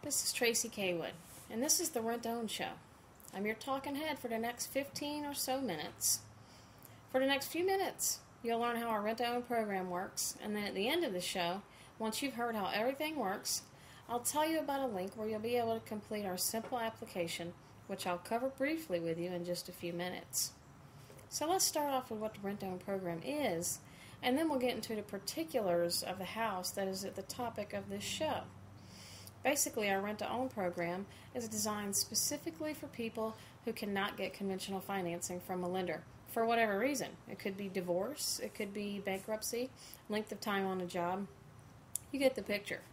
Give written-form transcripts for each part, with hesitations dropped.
This is Tracy Kaywood, and this is the Rent to Own Show. I'm your talking head for the next 15 or so minutes. For the next few minutes, you'll learn how our Rent to Own program works, and then at the end of the show, once you've heard how everything works, I'll tell you about a link where you'll be able to complete our simple application, which I'll cover briefly with you in just a few minutes. So let's start off with what the Rent to Own program is, and then we'll get into the particulars of the house that is at the topic of this show. Basically, our Rent to Own program is designed specifically for people who cannot get conventional financing from a lender for whatever reason. It could be divorce, it could be bankruptcy, length of time on a job. You get the picture.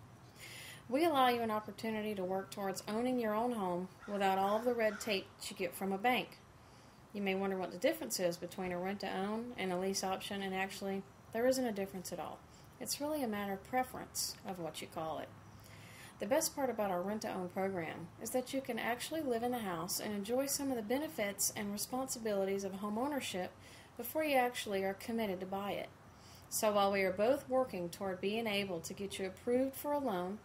We allow you an opportunity to work towards owning your own home without all of the red tape that you get from a bank. You may wonder what the difference is between a rent to own and a lease option, and actually, there isn't a difference at all. It's really a matter of preference of what you call it. The best part about our Rent to Own program is that you can actually live in the house and enjoy some of the benefits and responsibilities of home ownership before you actually are committed to buy it. So while we are both working toward being able to get you approved for a loan,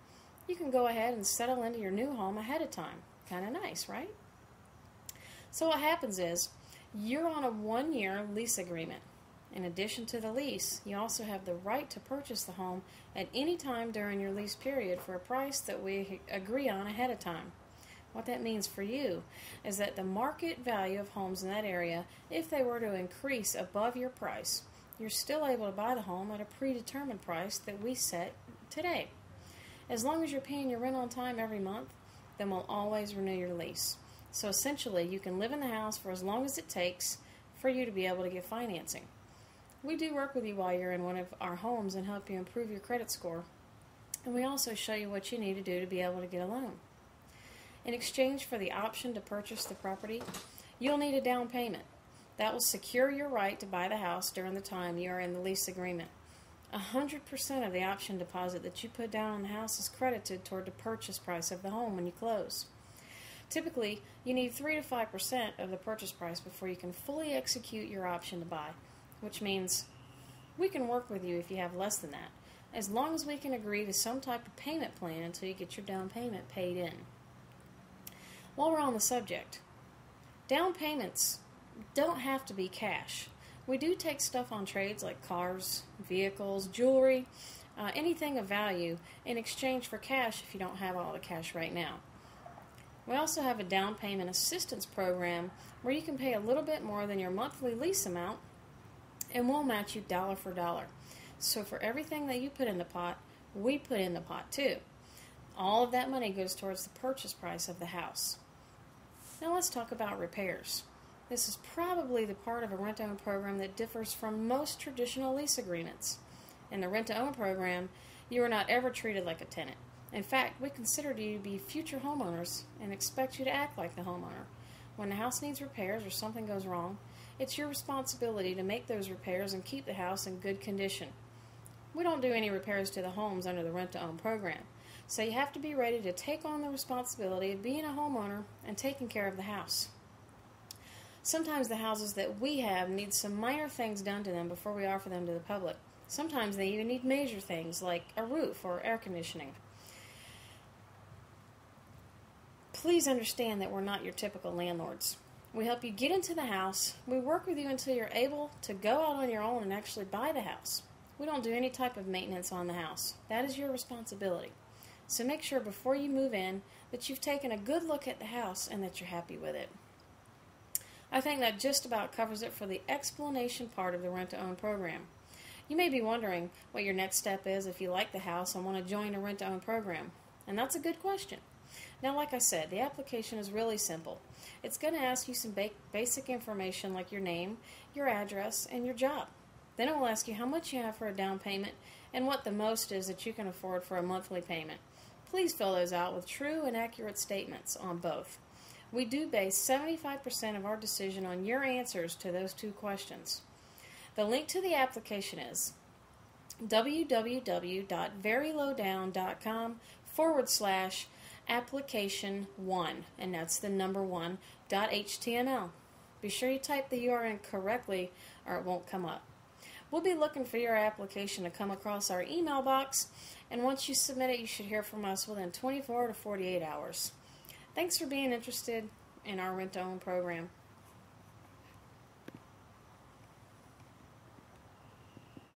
you can go ahead and settle into your new home ahead of time. Kind of nice, right? So what happens is, you're on a 1-year lease agreement. In addition to the lease, you also have the right to purchase the home at any time during your lease period for a price that we agree on ahead of time. What that means for you is that the market value of homes in that area, if they were to increase above your price, you're still able to buy the home at a predetermined price that we set today. As long as you're paying your rent on time every month, then we'll always renew your lease. So essentially, you can live in the house for as long as it takes for you to be able to get financing. We do work with you while you're in one of our homes and help you improve your credit score. And we also show you what you need to do to be able to get a loan. In exchange for the option to purchase the property, you'll need a down payment. That will secure your right to buy the house during the time you are in the lease agreement. 100% of the option deposit that you put down on the house is credited toward the purchase price of the home when you close. Typically, you need 3 to 5% of the purchase price before you can fully execute your option to buy, which means we can work with you if you have less than that, as long as we can agree to some type of payment plan until you get your down payment paid in. While we're on the subject, down payments don't have to be cash. We do take stuff on trades like cars, vehicles, jewelry, anything of value in exchange for cash if you don't have all the cash right now. We also have a down payment assistance program where you can pay a little bit more than your monthly lease amount, and we'll match you dollar for dollar. So for everything that you put in the pot, we put in the pot too. All of that money goes towards the purchase price of the house. Now let's talk about repairs. This is probably the part of a rent-to-own program that differs from most traditional lease agreements. In the rent-to-own program, you are not ever treated like a tenant. In fact, we consider you to be future homeowners and expect you to act like the homeowner. When the house needs repairs or something goes wrong, it's your responsibility to make those repairs and keep the house in good condition. We don't do any repairs to the homes under the rent-to-own program, so you have to be ready to take on the responsibility of being a homeowner and taking care of the house. Sometimes the houses that we have need some minor things done to them before we offer them to the public. Sometimes they even need major things like a roof or air conditioning. Please understand that we're not your typical landlords. We help you get into the house. We work with you until you're able to go out on your own and actually buy the house. We don't do any type of maintenance on the house. That is your responsibility. So make sure before you move in that you've taken a good look at the house and that you're happy with it. I think that just about covers it for the explanation part of the rent-to-own program. You may be wondering what your next step is if you like the house and want to join a rent-to-own program. And that's a good question. Now, like I said, the application is really simple. It's going to ask you some basic information like your name, your address, and your job. Then it will ask you how much you have for a down payment and what the most is that you can afford for a monthly payment. Please fill those out with true and accurate statements on both. We do base 75% of our decision on your answers to those two questions. The link to the application is www.verylowdown.com/application1, and that's the number 1.html. Be sure you type the URL correctly or it won't come up. We'll be looking for your application to come across our email box, and once you submit it, you should hear from us within 24 to 48 hours. Thanks for being interested in our rent-to-own program.